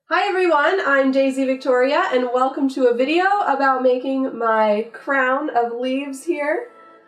Hi everyone, I'm Daisy Victoria and welcome to a video about making my crown of leaves here.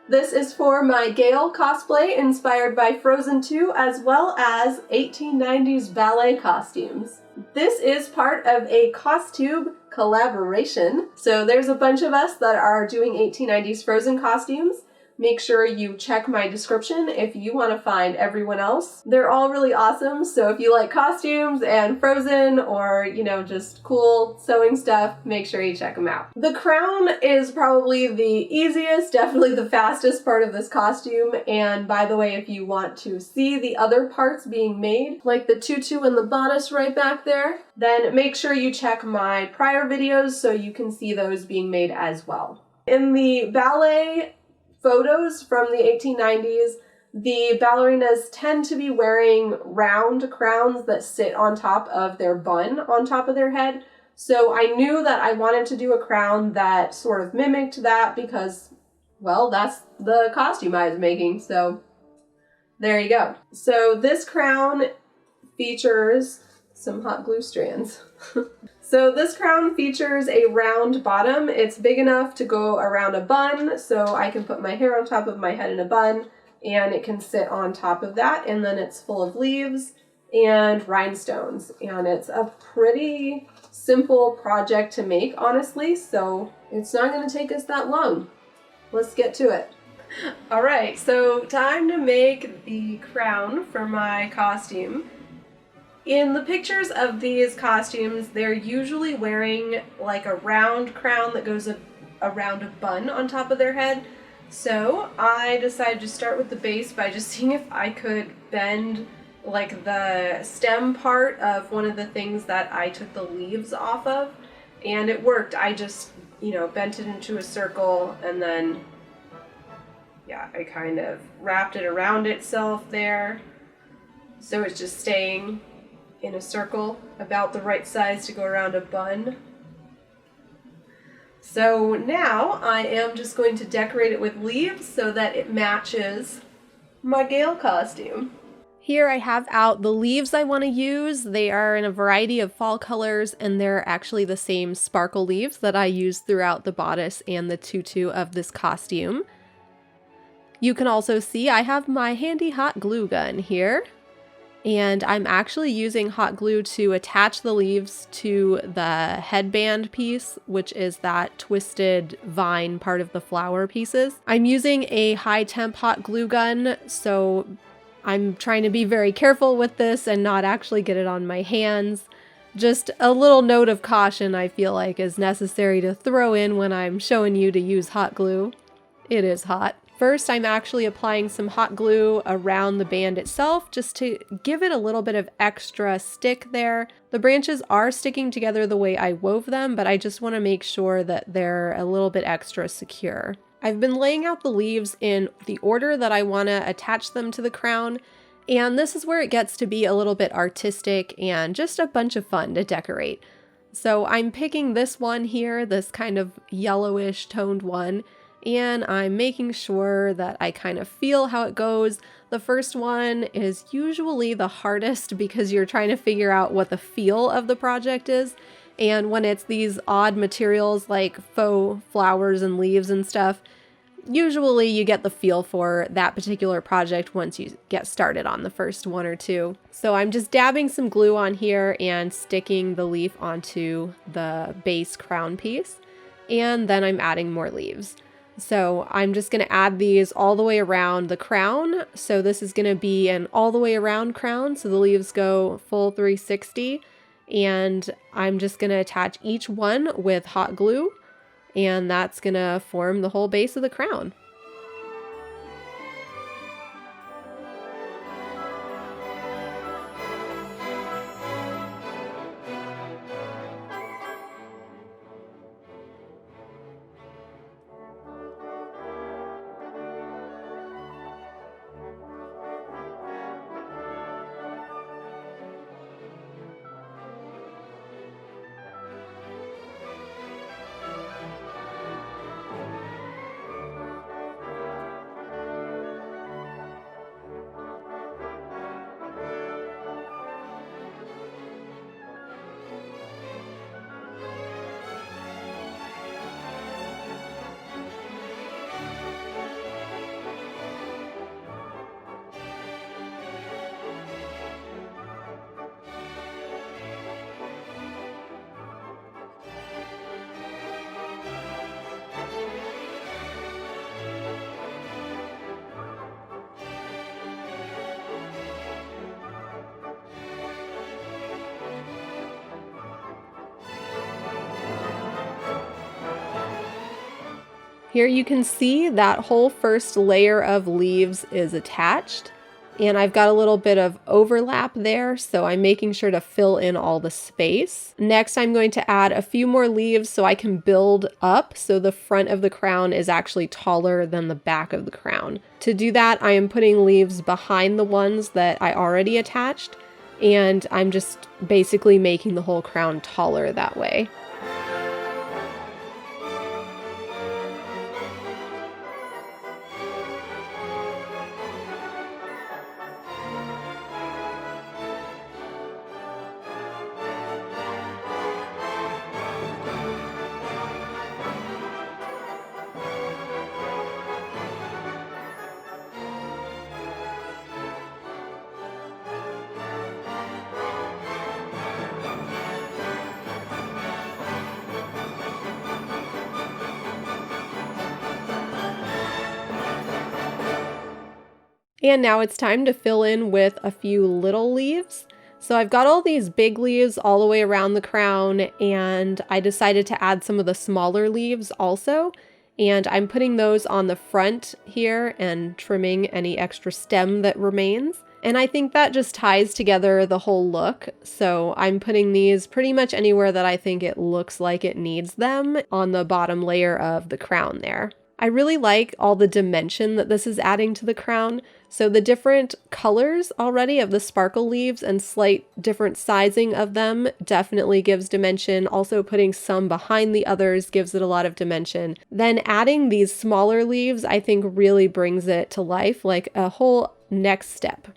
This is for my Gale cosplay inspired by Frozen 2 as well as 1890s ballet costumes. This is part of a costume collaboration. So there's a bunch of us that are doing 1890s Frozen costumes. Make sure you check my description if you want to find everyone else. They're all really awesome, so if you like costumes and Frozen or, just cool sewing stuff, make sure you check them out. The crown is probably the easiest, definitely the fastest part of this costume, and by the way, if you want to see the other parts being made, like the tutu and the bodice right back there, then make sure you check my prior videos so you can see those being made as well. In the ballet photos from the 1890s, the ballerinas tend to be wearing round crowns that sit on top of their bun on top of their head. So I knew that I wanted to do a crown that sort of mimicked that because, well, that's the costume I was making. So there you go. So this crown features some hot glue strands. So this crown features a round bottom. It's big enough to go around a bun, so I can put my hair on top of my head in a bun, and it can sit on top of that, and then it's full of leaves and rhinestones. And it's a pretty simple project to make, honestly, so it's not going to take us that long. Let's get to it. Alright, so time to make the crown for my costume. In the pictures of these costumes, they're usually wearing like a round crown that goes around a bun on top of their head. So I decided to start with the base by just seeing if I could bend like the stem part of one of the things that I took the leaves off of. And it worked. I just, bent it into a circle and then, I kind of wrapped it around itself there. So it's just staying in a circle about the right size to go around a bun. So now I am just going to decorate it with leaves so that it matches my Gale costume. Here I have out the leaves I want to use. They are in a variety of fall colors and they're actually the same sparkle leaves that I used throughout the bodice and the tutu of this costume. You can also see I have my handy hot glue gun here. And I'm actually using hot glue to attach the leaves to the headband piece, which is that twisted vine part of the flower pieces. I'm using a high temp hot glue gun, so I'm trying to be very careful with this and not actually get it on my hands. Just a little note of caution I feel like is necessary to throw in when I'm showing you to use hot glue. It is hot. First, I'm actually applying some hot glue around the band itself just to give it a little bit of extra stick there. The branches are sticking together the way I wove them, but I just want to make sure that they're a little bit extra secure. I've been laying out the leaves in the order that I want to attach them to the crown, and this is where it gets to be a little bit artistic and just a bunch of fun to decorate. So I'm picking this one here, this kind of yellowish toned one, and I'm making sure that I kind of feel how it goes. The first one is usually the hardest because you're trying to figure out what the feel of the project is. And when it's these odd materials like faux flowers and leaves and stuff, usually you get the feel for that particular project once you get started on the first one or two. So I'm just dabbing some glue on here and sticking the leaf onto the base crown piece. And then I'm adding more leaves. So I'm just going to add these all the way around the crown. So this is going to be an all the way around crown. So the leaves go full 360. And I'm just going to attach each one with hot glue. And that's going to form the whole base of the crown. Here you can see that whole first layer of leaves is attached, and I've got a little bit of overlap there, so I'm making sure to fill in all the space. Next, I'm going to add a few more leaves so I can build up so the front of the crown is actually taller than the back of the crown. To do that, I am putting leaves behind the ones that I already attached, and I'm just basically making the whole crown taller that way. And now it's time to fill in with a few little leaves. So I've got all these big leaves all the way around the crown, and I decided to add some of the smaller leaves also. And I'm putting those on the front here and trimming any extra stem that remains. And I think that just ties together the whole look. So I'm putting these pretty much anywhere that I think it looks like it needs them on the bottom layer of the crown there. I really like all the dimension that this is adding to the crown. So the different colors already of the sparkle leaves and slight different sizing of them definitely gives dimension. Also putting some behind the others gives it a lot of dimension. Then adding these smaller leaves I think really brings it to life, like a whole next step.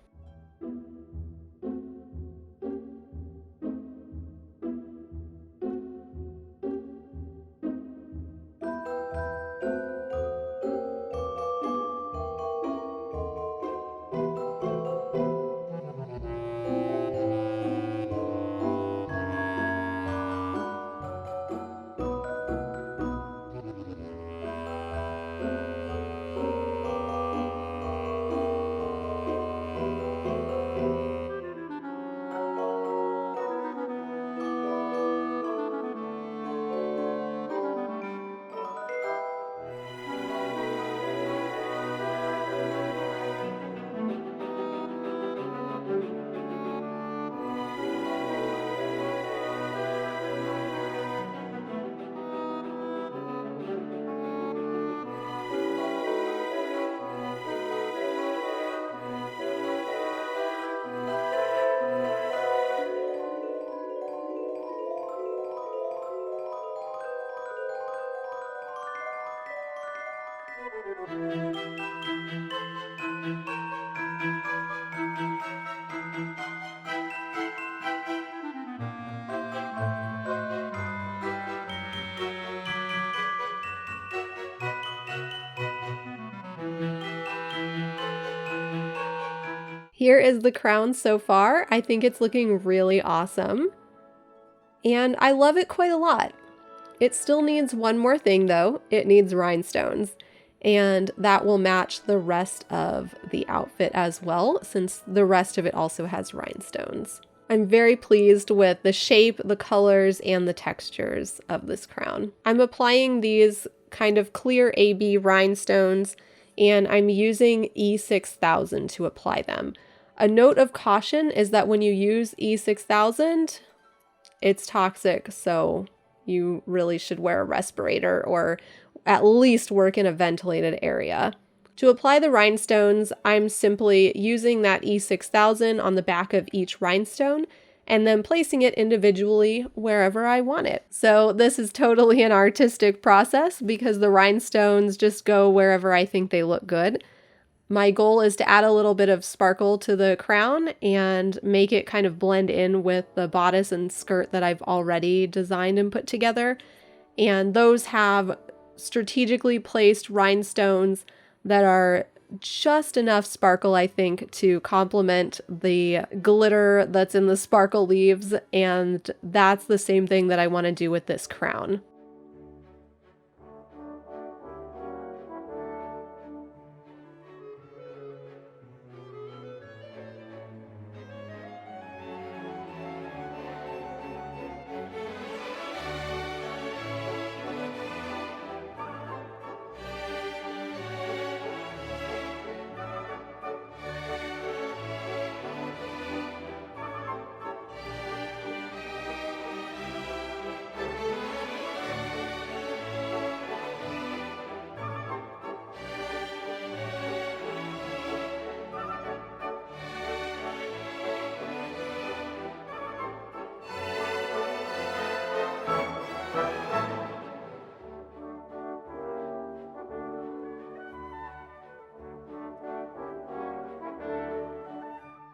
Here is the crown so far. I think it's looking really awesome, and I love it quite a lot. It still needs one more thing though. It needs rhinestones, and that will match the rest of the outfit as well, since the rest of it also has rhinestones. I'm very pleased with the shape, the colors, and the textures of this crown. I'm applying these kind of clear AB rhinestones, and I'm using E6000 to apply them. A note of caution is that when you use E6000, it's toxic, so you really should wear a respirator or at least work in a ventilated area. To apply the rhinestones, I'm simply using that E6000 on the back of each rhinestone and then placing it individually wherever I want it. So this is totally an artistic process because the rhinestones just go wherever I think they look good. My goal is to add a little bit of sparkle to the crown and make it kind of blend in with the bodice and skirt that I've already designed and put together. And those have strategically placed rhinestones that are just enough sparkle, I think, to complement the glitter that's in the sparkle leaves. And that's the same thing that I want to do with this crown.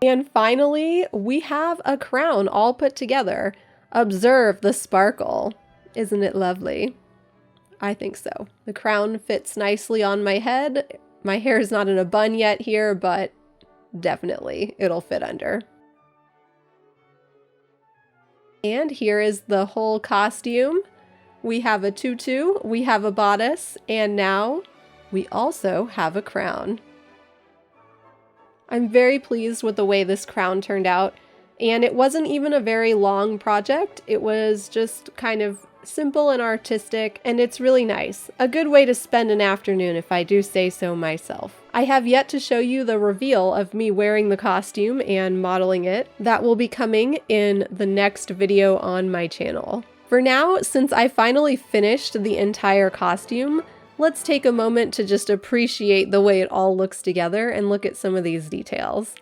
And finally, we have a crown all put together. Observe the sparkle. Isn't it lovely? I think so. The crown fits nicely on my head. My hair is not in a bun yet here, but definitely it'll fit under. And here is the whole costume. We have a tutu, we have a bodice, and now we also have a crown. I'm very pleased with the way this crown turned out, and it wasn't even a very long project. It was just kind of simple and artistic, and it's really nice. A good way to spend an afternoon, if I do say so myself. I have yet to show you the reveal of me wearing the costume and modeling it. That will be coming in the next video on my channel. For now, since I finally finished the entire costume, let's take a moment to just appreciate the way it all looks together and look at some of these details.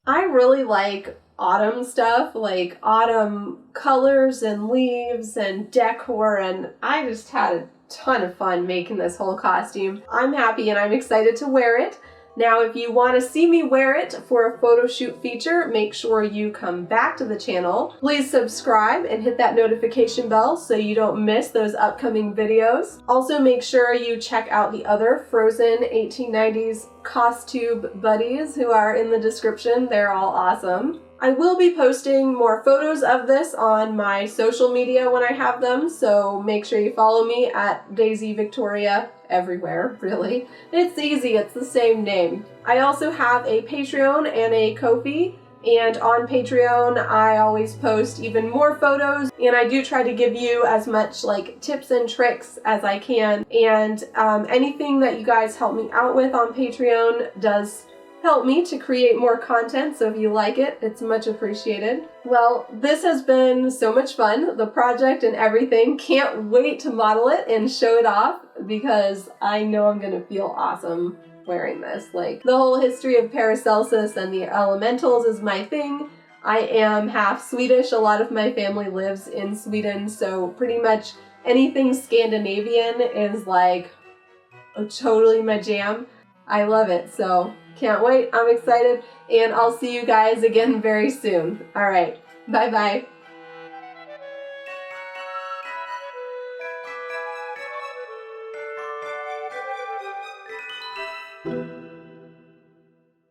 I really like autumn stuff, like autumn colors and leaves and decor, and I just had a ton of fun making this whole costume. I'm happy and I'm excited to wear it. Now, if you want to see me wear it for a photo shoot feature, make sure you come back to the channel. Please subscribe and hit that notification bell so you don't miss those upcoming videos. Also, make sure you check out the other Frozen 1890s costume buddies who are in the description. They're all awesome. I will be posting more photos of this on my social media when I have them, so make sure you follow me at Daisy Victoria everywhere, really. It's easy, it's the same name. I also have a Patreon and a Ko-fi, and on Patreon I always post even more photos, and I do try to give you as much like tips and tricks as I can, and anything that you guys help me out with on Patreon does help me to create more content, so if you like it, it's much appreciated. Well, this has been so much fun, the project and everything. Can't wait to model it and show it off because I know I'm gonna feel awesome wearing this. Like, the whole history of Paracelsus and the elementals is my thing. I am half Swedish. A lot of my family lives in Sweden, so pretty much anything Scandinavian is like totally my jam. I love it, so can't wait. I'm excited, and I'll see you guys again very soon. All right, bye-bye.